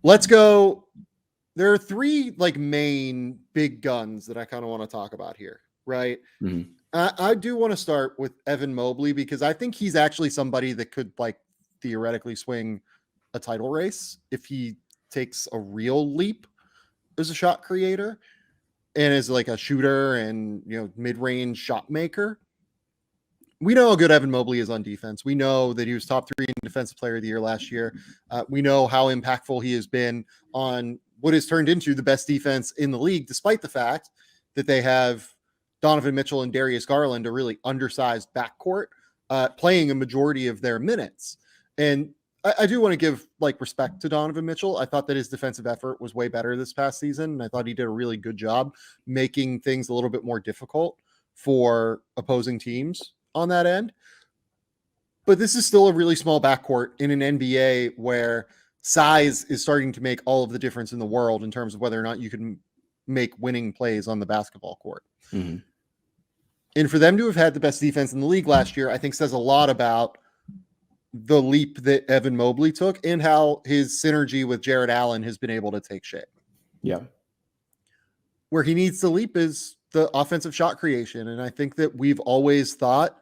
Let's go. There are three like main big guns that I kind of want to talk about here, right? Mhm. I do want to start with Evan Mobley because I think he's actually somebody that could like theoretically swing a title race if he takes a real leap as a shot creator and as like a shooter and mid-range shot maker. We know how good Evan Mobley is on defense. We know that he was top 3 in defensive player of the year last year. We know how impactful he has been on what has turned into the best defense in the league, despite the fact that they have Donovan Mitchell and Darius Garland, a really undersized backcourt, playing a majority of their minutes. And I do want to give like respect to Donovan Mitchell. I thought that his defensive effort was way better this past season, and I thought he did a really good job making things a little bit more difficult for opposing teams on that end. But this is still a really small backcourt in an NBA where size is starting to make all of the difference in the world in terms of whether or not you can make winning plays on the basketball court. Mhm. And for them to have had the best defense in the league last year, I think says a lot about the leap that Evan Mobley took and how his synergy with Jared Allen has been able to take shape. Yeah. Where he needs to leap is the offensive shot creation. And I think that we've always thought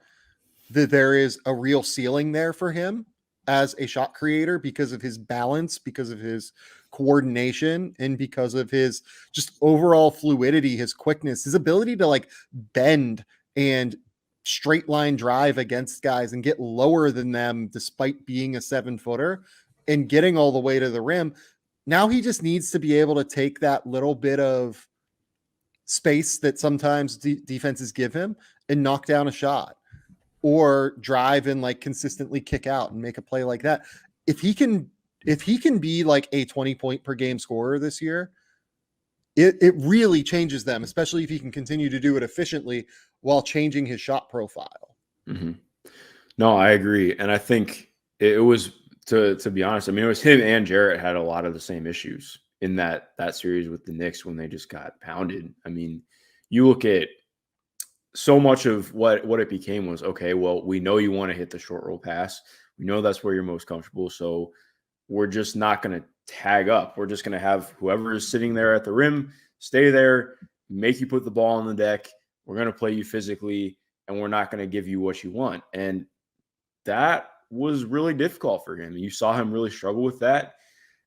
that there is a real ceiling there for him as a shot creator because of his balance, because of his coordination, and because of his just overall fluidity, his quickness, his ability to like bend and straight line drive against guys and get lower than them despite being a 7-footer and getting all the way to the rim. Now he just needs to be able to take that little bit of space that sometimes defenses give him and knock down a shot or drive and like consistently kick out and make a play like that. If he can be like a 20 point per game scorer this year, it really changes them, especially if he can continue to do it efficiently while changing his shot profile. Mm-hmm. No, I agree. And I think it was, to be honest, I mean, it was him and Jarrett had a lot of the same issues in that series with the Knicks when they just got pounded. I mean, you look at so much of what it became was, okay, well, we know you want to hit the short roll pass. We know that's where you're most comfortable. So we're just not going to tag up. We're just going to have whoever is sitting there at the rim stay there, make you put the ball on the deck. We're going to play you physically, and we're not going to give you what you want. And that was really difficult for him. You saw him really struggle with that.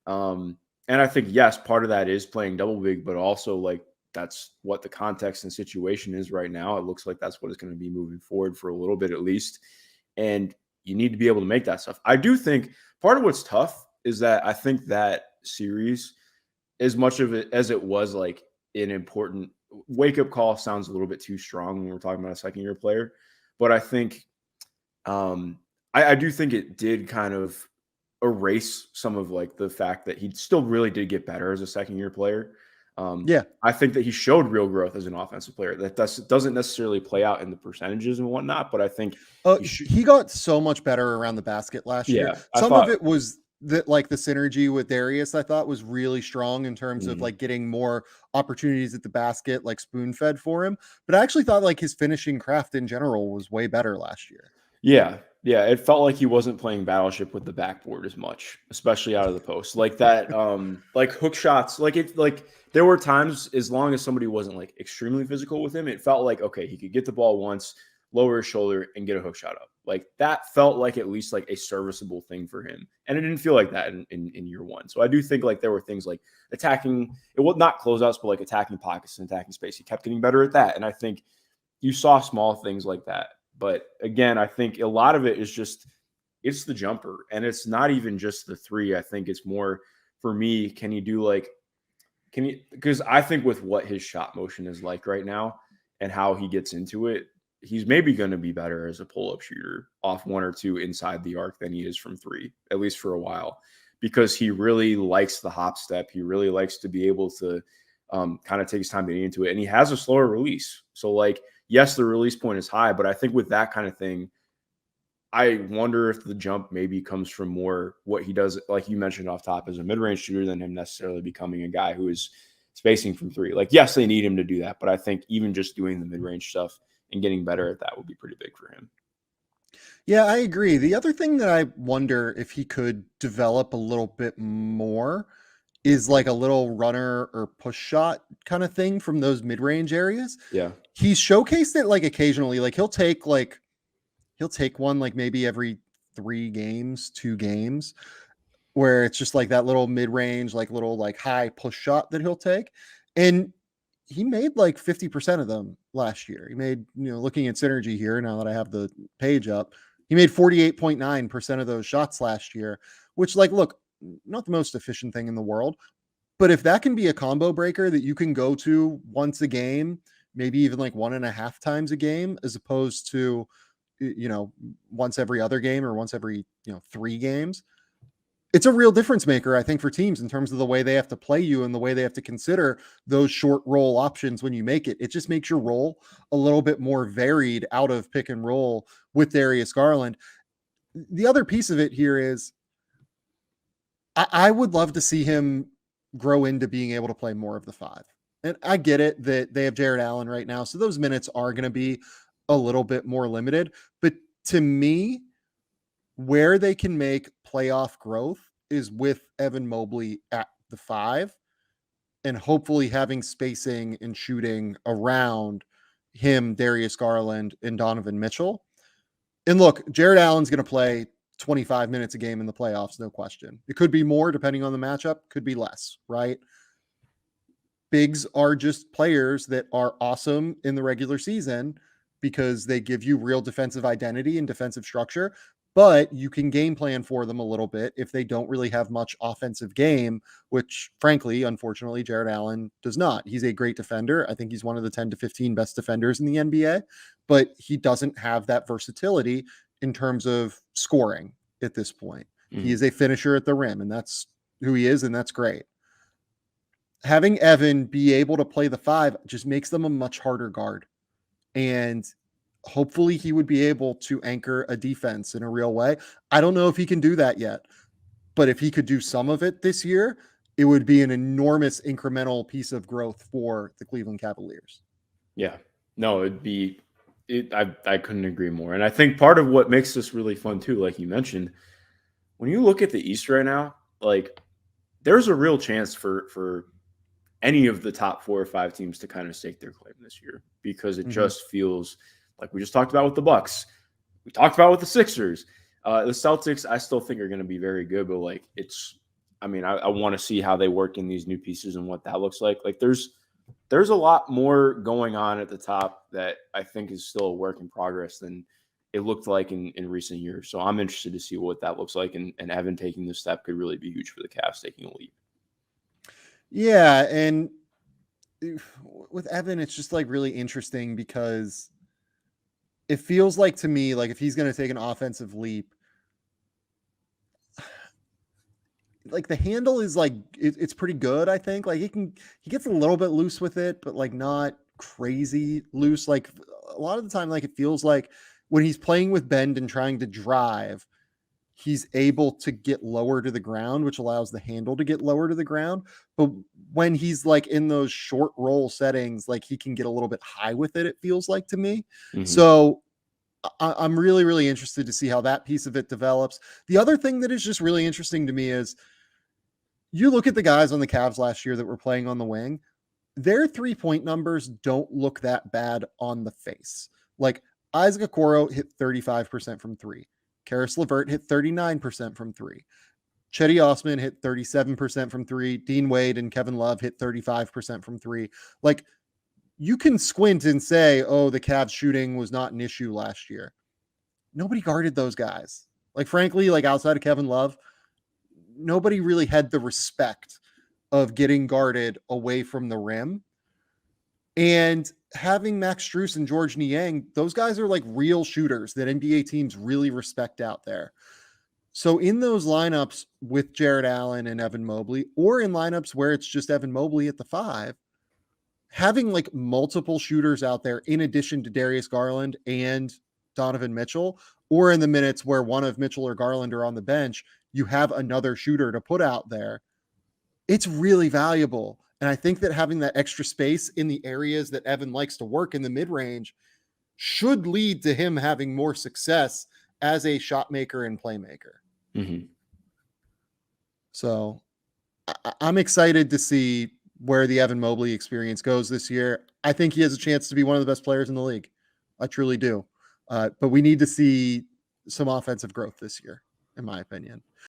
And I think, yes, part of that is playing double big, but also like that's what the context and situation is right now. It looks like that's what it's going to be moving forward for a little bit at least. And you need to be able to make that stuff. I do think part of what's tough is that I think that series, as much of it as it was like an important wake-up call, sounds a little bit too strong when we're talking about a second-year player. But I think I do think it did kind of erase some of like the fact that he still really did get better as a second-year player. Yeah. I think that he showed real growth as an offensive player. That doesn't necessarily play out in the percentages and whatnot, but I think he got so much better around the basket last year. Some of it was that like the synergy with Darius, I thought was really strong in terms of like getting more opportunities at the basket, like spoon fed for him. But I actually thought like his finishing craft in general was way better last year. Yeah. Yeah. It felt like he wasn't playing Battleship with the backboard as much, especially out of the post. Like that, like hook shots, like there were times as long as somebody wasn't like extremely physical with him, it felt like, okay, he could get the ball once, lower his shoulder and get a hook shot up. Like that felt like at least like a serviceable thing for him. And it didn't feel like that in year one. So I do think like there were things like attacking, it was not closeouts, but like attacking pockets and attacking space. He kept getting better at that. And I think you saw small things like that. But again, I think a lot of it is just, it's the jumper. And it's not even just the three. I think it's more for me, because I think with what his shot motion is like right now and how he gets into it, he's maybe going to be better as a pull-up shooter off one or two inside the arc than he is from three, at least for a while, because he really likes the hop step. He really likes to be able to kind of take his time getting into it. And he has a slower release. So like, yes, the release point is high, but I think with that kind of thing, I wonder if the jump maybe comes from more what he does, like you mentioned off top, as a mid-range shooter than him necessarily becoming a guy who is spacing from three. Like, yes, they need him to do that, but I think even just doing the mid-range stuff and getting better at that would be pretty big for him. Yeah, I agree. The other thing that I wonder if he could develop a little bit more is like a little runner or push shot kind of thing from those mid-range areas. Yeah. He's showcased it like occasionally. Like he'll take one like maybe every 3 games, 2 games, where it's just like that little mid-range, like little like high push shot that he'll take. And he made like 50% of them last year. He made, looking at synergy here now that I have the page up, he made 48.9% of those shots last year, which, like, look, not the most efficient thing in the world, but if that can be a combo breaker that you can go to once a game, maybe even like 1.5 times a game, as opposed to, once every other game or once every, 3 games, it's a real difference maker, I think, for teams in terms of the way they have to play you and the way they have to consider those short roll options when you make it. It just makes your role a little bit more varied out of pick and roll with Darius Garland. The other piece of it here is I would love to see him grow into being able to play more of the 5. And I get it that they have Jared Allen right now, so those minutes are going to be a little bit more limited. But to me, where they can make playoff growth is with Evan Mobley at the 5 and hopefully having spacing and shooting around him, Darius Garland, and Donovan Mitchell. And look, Jared Allen's going to play 25 minutes a game in the playoffs, no question. It could be more depending on the matchup, could be less, right? Bigs are just players that are awesome in the regular season because they give you real defensive identity and defensive structure, but you can game plan for them a little bit if they don't really have much offensive game, which frankly, unfortunately, Jared Allen does not. He's a great defender. I think he's one of the 10 to 15 best defenders in the NBA, but he doesn't have that versatility in terms of scoring at this point. Mm-hmm. He is a finisher at the rim, and that's who he is, and that's great. Having Evan be able to play the 5 just makes them a much harder guard. And hopefully he would be able to anchor a defense in a real way. I don't know if he can do that yet, but if he could do some of it this year, it would be an enormous incremental piece of growth for the Cleveland Cavaliers. Yeah, no, I couldn't agree more. And I think part of what makes this really fun too, like you mentioned, when you look at the East right now, like there's a real chance for any of the top 4 or 5 teams to kind of stake their claim this year, because it just feels like we just talked about with the Bucks. We talked about with the Sixers. The Celtics, I still think are going to be very good, but like I want to see how they work in these new pieces and what that looks like. Like there's a lot more going on at the top that I think is still a work in progress than it looked like in recent years. So I'm interested to see what that looks like. And Evan taking this step could really be huge for the Cavs taking a leap. Yeah. And with Evan, it's just like really interesting because it feels like to me, like if he's going to take an offensive leap, like the handle is like, it's pretty good. I think like he gets a little bit loose with it, but like not crazy loose. Like a lot of the time, like it feels like when he's playing with bend and trying to drive, he's able to get lower to the ground, which allows the handle to get lower to the ground. But when he's like in those short roll settings, like he can get a little bit high with it, it feels like to me. Mm-hmm. So I'm really, really interested to see how that piece of it develops. The other thing that is just really interesting to me is you look at the guys on the Cavs last year that were playing on the wing, their 3-point numbers don't look that bad on the face. Like Isaac Okoro hit 35% from 3. Karis LeVert hit 39% from 3. Chetty Osman hit 37% from 3. Dean Wade and Kevin Love hit 35% from 3. Like you can squint and say, oh, the Cavs shooting was not an issue last year. Nobody guarded those guys. Like, frankly, like outside of Kevin Love, nobody really had the respect of getting guarded away from the rim. And having Max Strus and George Niang, those guys are like real shooters that NBA teams really respect out there. So in those lineups with Jared Allen and Evan Mobley, or in lineups where it's just Evan Mobley at the 5, having like multiple shooters out there in addition to Darius Garland and Donovan Mitchell, or in the minutes where one of Mitchell or Garland are on the bench, you have another shooter to put out there. It's really valuable. And I think that having that extra space in the areas that Evan likes to work in the mid-range should lead to him having more success as a shot maker and playmaker. Mm-hmm. So I'm excited to see where the Evan Mobley experience goes this year. I think he has a chance to be one of the best players in the league. I truly do. But we need to see some offensive growth this year, in my opinion.